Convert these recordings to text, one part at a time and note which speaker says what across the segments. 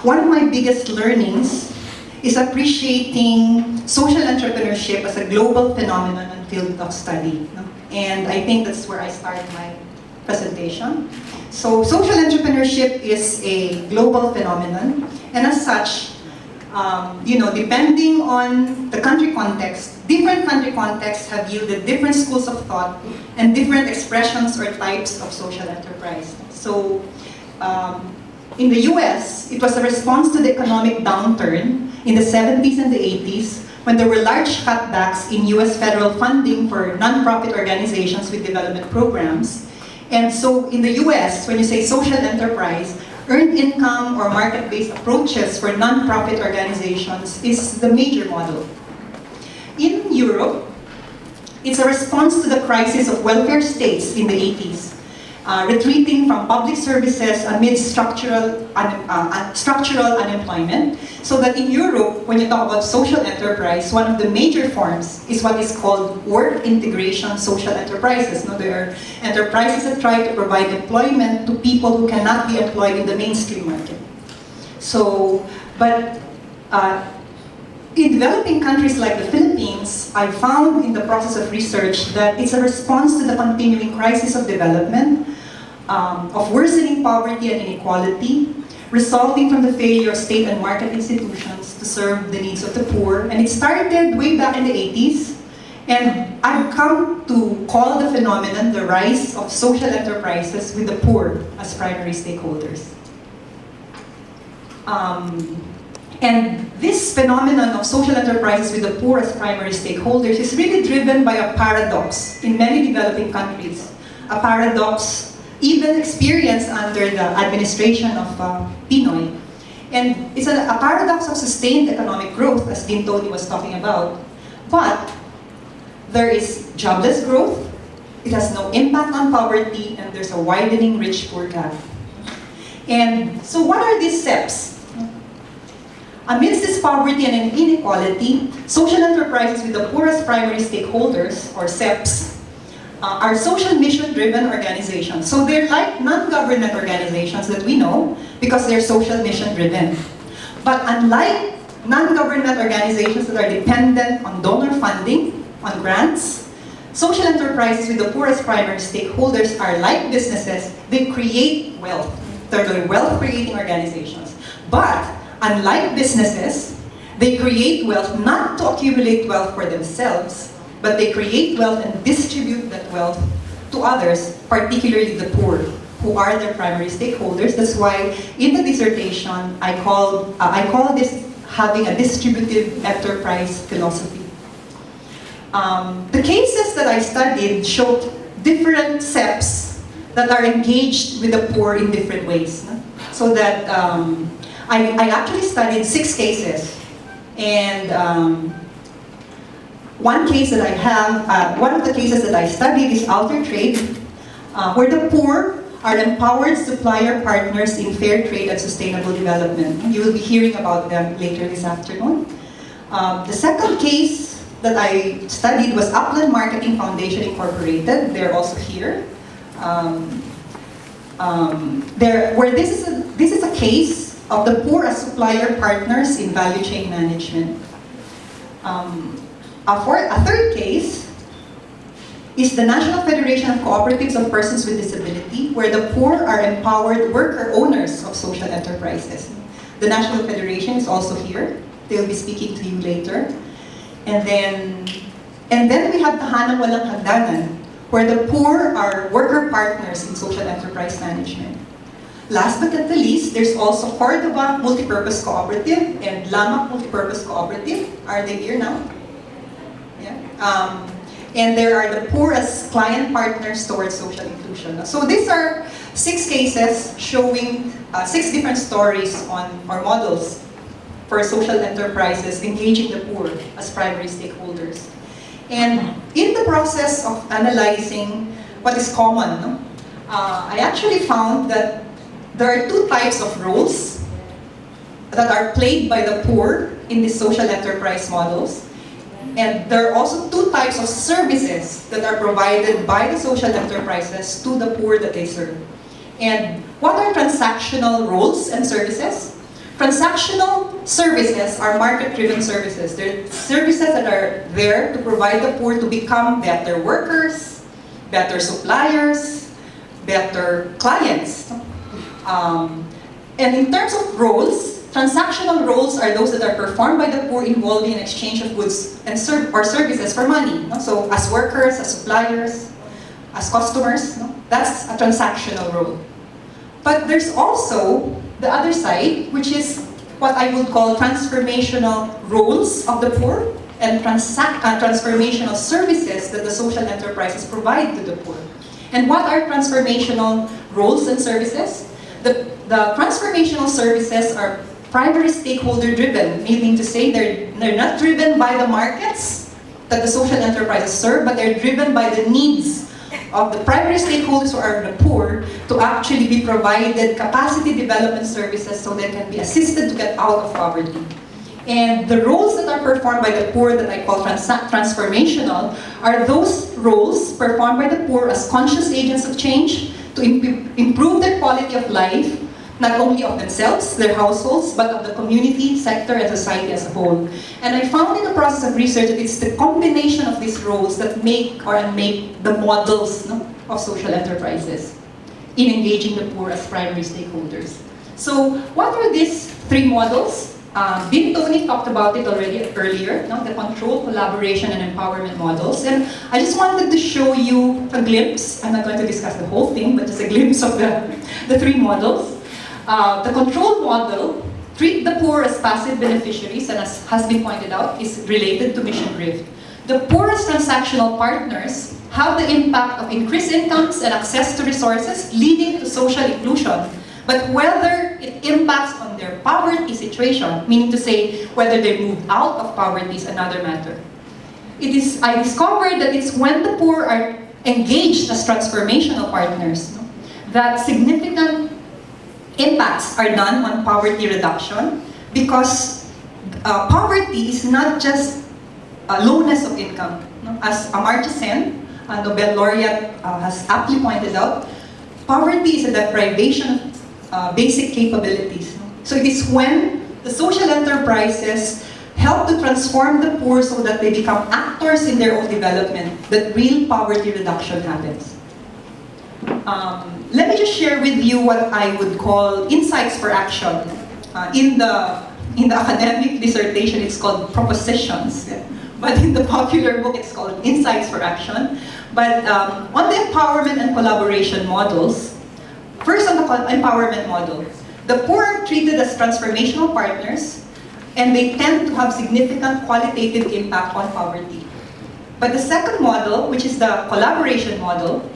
Speaker 1: one of my biggest learnings is appreciating social entrepreneurship as a global phenomenon and field of study. No? And I think that's where I start my presentation. So social entrepreneurship is a global phenomenon, and as such, depending on the country context, different country contexts have yielded different schools of thought and different expressions or types of social enterprise. So, in the US, it was a response to the economic downturn in the 70s and the 80s when there were large cutbacks in US federal funding for nonprofit organizations with development programs. And so in the US, when you say social enterprise, earned income or market-based approaches for nonprofit organizations is the major model. In Europe, it's a response to the crisis of welfare states in the 80s, retreating from public services amid structural unemployment, so that in Europe, when you talk about social enterprise, one of the major forms is what is called work integration social enterprises. No, there are enterprises that try to provide employment to people who cannot be employed in the mainstream market. So, but in developing countries like the Philippines, I found in the process of research that it's a response to the continuing crisis of development, of worsening poverty and inequality, resulting from the failure of state and market institutions to serve the needs of the poor. And it started way back in the 80s, and I've come to call the phenomenon the rise of social enterprises with the poor as primary stakeholders. And this phenomenon of social enterprises with the poor as primary stakeholders is really driven by a paradox in many developing countries. A paradox even experienced under the administration of Pinoy. And it's a paradox of sustained economic growth, as Dean Tony was talking about. But there is jobless growth, it has no impact on poverty, and there's a widening rich-poor gap. And so what are these steps? Amidst this poverty and inequality, social enterprises with the poorest primary stakeholders, or SEPs, are social mission-driven organizations. So they're like non-government organizations that we know because they're social mission-driven. But unlike non-government organizations that are dependent on donor funding, on grants, social enterprises with the poorest primary stakeholders are like businesses. They create wealth. They're wealth-creating organizations. But unlike businesses, they create wealth not to accumulate wealth for themselves, but they create wealth and distribute that wealth to others, particularly the poor, who are their primary stakeholders. That's why in the dissertation, I call this having a distributive enterprise philosophy. The cases that I studied showed different SEPs that are engaged with the poor in different ways. No? So that I actually studied 6 cases, and one case that I have, one of the cases that I studied is alter trade, where the poor are empowered supplier partners in fair trade and sustainable development. You will be hearing about them later this afternoon. The second case that I studied was Upland Marketing Foundation Incorporated. They're also here. This is a case of the poor as supplier partners in value chain management. A third case is the National Federation of Cooperatives of Persons with Disability, where the poor are empowered worker owners of social enterprises. The National Federation is also here. They'll be speaking to you later. And then we have Tahanang Walang Hagdanan, where the poor are worker partners in social enterprise management. Last but not the least, there's also Cordova Multipurpose Cooperative and Lamak Multipurpose Cooperative. Are they here now? Yeah. And there are the poor as client partners towards social inclusion. So these are 6 cases showing 6 different stories on or models for social enterprises engaging the poor as primary stakeholders. And in the process of analyzing what is common, no? I actually found that there are 2 types of roles that are played by the poor in these social enterprise models. And there are also 2 types of services that are provided by the social enterprises to the poor that they serve. And what are transactional roles and services? Transactional services are market-driven services. They're services that are there to provide the poor to become better workers, better suppliers, better clients. And in terms of roles, transactional roles are those that are performed by the poor involving an exchange of goods and or services for money. No? So as workers, as suppliers, as customers, no? That's a transactional role. But there's also the other side, which is what I would call transformational roles of the poor and transformational services that the social enterprises provide to the poor. And what are transformational roles and services? The transformational services are primary stakeholder driven, meaning to say they're not driven by the markets that the social enterprises serve, but they're driven by the needs of the primary stakeholders who are the poor to actually be provided capacity development services so they can be assisted to get out of poverty. And the roles that are performed by the poor that I call transformational are those roles performed by the poor as conscious agents of change to improve their quality of life, not only of themselves, their households, but of the community, sector, and society as a whole. And I found in the process of research that it's the combination of these roles that make or unmake the models, no, of social enterprises in engaging the poor as primary stakeholders. So what are these three models? Tony talked about it already earlier, no? The control, collaboration, and empowerment models. And I just wanted to show you a glimpse. I'm not going to discuss the whole thing, but just a glimpse of the three models. The control model, treat the poor as passive beneficiaries, and as has been pointed out, is related to mission drift. The poor as transactional partners have the impact of increased incomes and access to resources, leading to social inclusion. But whether it impacts on their poverty situation, meaning to say whether they move out of poverty, is another matter. I discovered that it's when the poor are engaged as transformational partners, no, that significant impacts are done on poverty reduction, because poverty is not just lowness of income. No? As Amartya Sen, a Nobel laureate, has aptly pointed out, poverty is a deprivation of basic capabilities. So it is when the social enterprises help to transform the poor so that they become actors in their own development that real poverty reduction happens. Let me just share with you what I would call insights for action. In the academic dissertation, it's called propositions, but in the popular book, it's called insights for action. But on the empowerment and collaboration models, first on the empowerment model, the poor are treated as transformational partners, and they tend to have significant qualitative impact on poverty. But the second model, which is the collaboration model,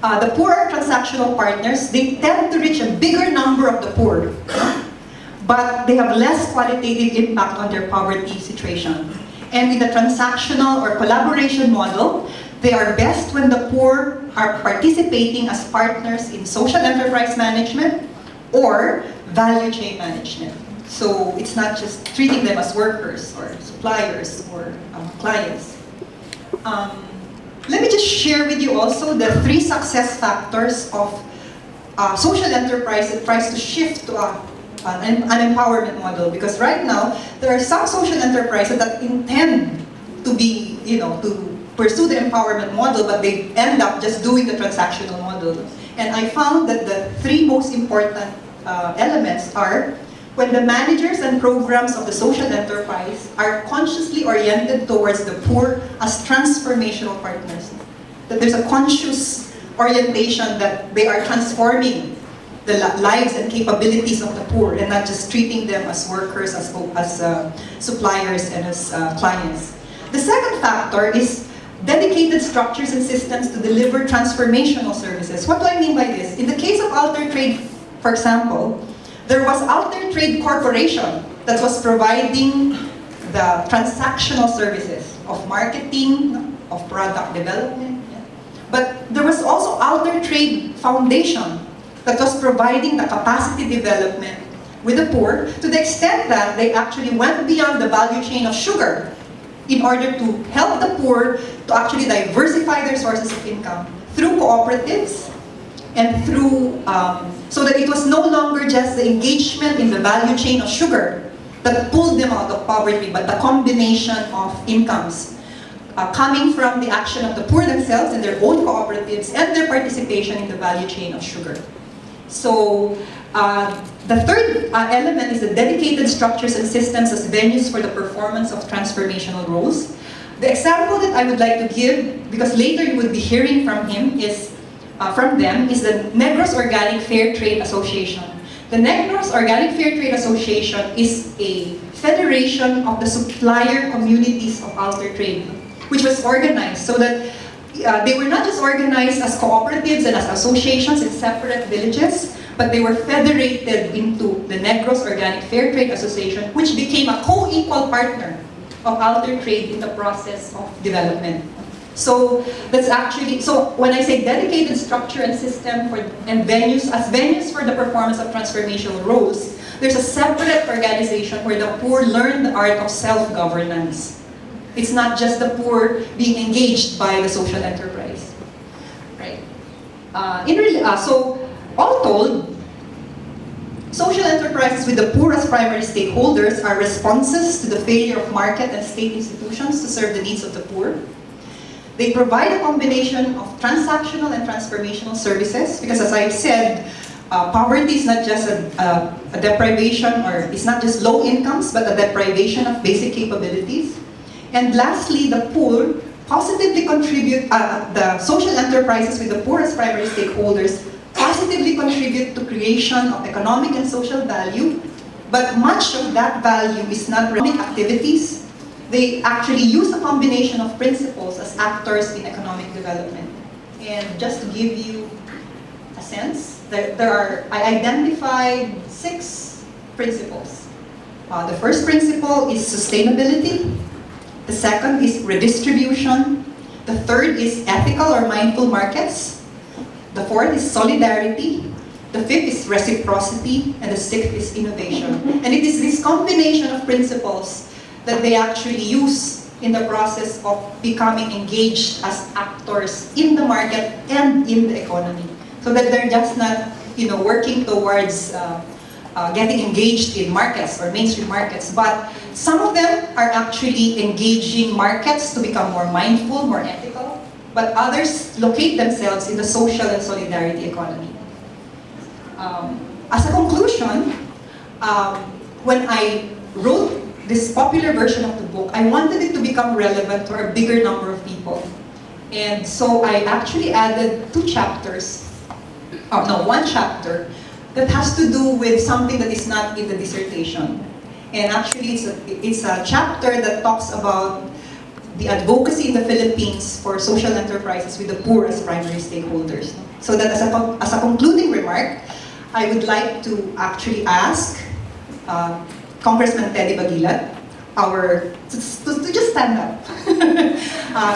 Speaker 1: the poor are transactional partners. They tend to reach a bigger number of the poor, but they have less qualitative impact on their poverty situation. And in the transactional or collaboration model, they are best when the poor are participating as partners in social enterprise management or value chain management. So it's not just treating them as workers or suppliers or clients. Let me just share with you also the three success factors of social enterprise that tries to shift to an empowerment model. Because right now, there are some social enterprises that intend to be, to pursue the empowerment model, but they end up just doing the transactional model. And I found that the three most important elements are when the managers and programs of the social enterprise are consciously oriented towards the poor as transformational partners. That there's a conscious orientation that they are transforming the lives and capabilities of the poor and not just treating them as workers, as suppliers, and as clients. The second factor is dedicated structures and systems to deliver transformational services. What do I mean by this? In the case of Alter Trade, for example, there was Alter Trade Corporation that was providing the transactional services of marketing, of product development. Yeah. But there was also Alter Trade Foundation that was providing the capacity development with the poor to the extent that they actually went beyond the value chain of sugar in order to help the poor to actually diversify their sources of income through cooperatives and through so that it was no longer just the engagement in the value chain of sugar that pulled them out of poverty, but the combination of incomes coming from the action of the poor themselves and their own cooperatives and their participation in the value chain of sugar. So the third element is the dedicated structures and systems as venues for the performance of transformational roles. The example that I would like to give, because later you would be hearing from them, is the Negros Organic Fair Trade Association. The Negros Organic Fair Trade Association is a federation of the supplier communities of outer trade, which was organized so that they were not just organized as cooperatives and as associations in separate villages, but they were federated into the Negros Organic Fair Trade Association, which became a co-equal partner of outer trade in the process of development. So that's actually, so when I say dedicated structure and system and venues, as venues for the performance of transformational roles, there's a separate organization where the poor learn the art of self-governance. It's not just the poor being engaged by the social enterprise, right? So all told, social enterprises with the poor as primary stakeholders are responses to the failure of market and state institutions to serve the needs of the poor. They provide a combination of transactional and transformational services, because as I've said, poverty is not just a deprivation, or it's not just low incomes, but a deprivation of basic capabilities. And lastly, the poor positively contribute, the social enterprises with the poor as primary stakeholders positively contribute to creation of economic and social value, but much of that value is not economic activities. They actually use a combination of principles as actors in economic development. And just to give you a sense, I identified 6 principles. The first principle is sustainability. The second is redistribution. The third is ethical or mindful markets. The fourth is solidarity. The fifth is reciprocity. And the sixth is innovation. And it is this combination of principles that they actually use in the process of becoming engaged as actors in the market and in the economy. So that they're just not, working towards getting engaged in markets or mainstream markets, but some of them are actually engaging markets to become more mindful, more ethical, but others locate themselves in the social and solidarity economy. As a conclusion, when I wrote this popular version of the book, I wanted it to become relevant to a bigger number of people. And so I actually added 1 chapter that has to do with something that is not in the dissertation. And actually it's a chapter that talks about the advocacy in the Philippines for social enterprises with the poor as primary stakeholders. So that as a concluding remark, I would like to actually ask Congressman Teddy Bagilat, to just stand up.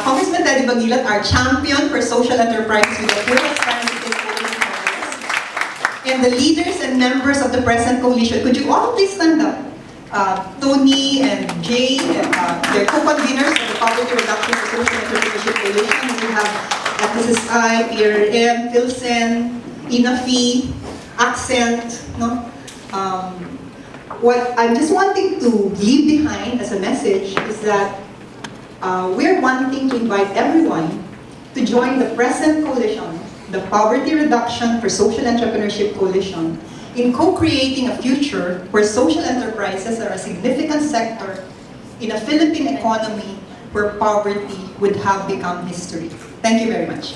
Speaker 1: Congressman Teddy Bagilat, our champion for social enterprises with the poor as primary stakeholders in Congress, and the leaders and members of the present coalition. Could you all please stand up? Tony and Jay, they're co-conveners of the Poverty Reduction for Social Entrepreneurship Coalition. We have FSSI, PRM, Pilsen, Inafi, Accent, no? What I'm just wanting to leave behind as a message is that we're wanting to invite everyone to join the present coalition, the Poverty Reduction for Social Entrepreneurship Coalition, in co-creating a future where social enterprises are a significant sector in a Philippine economy where poverty would have become history. Thank you very much.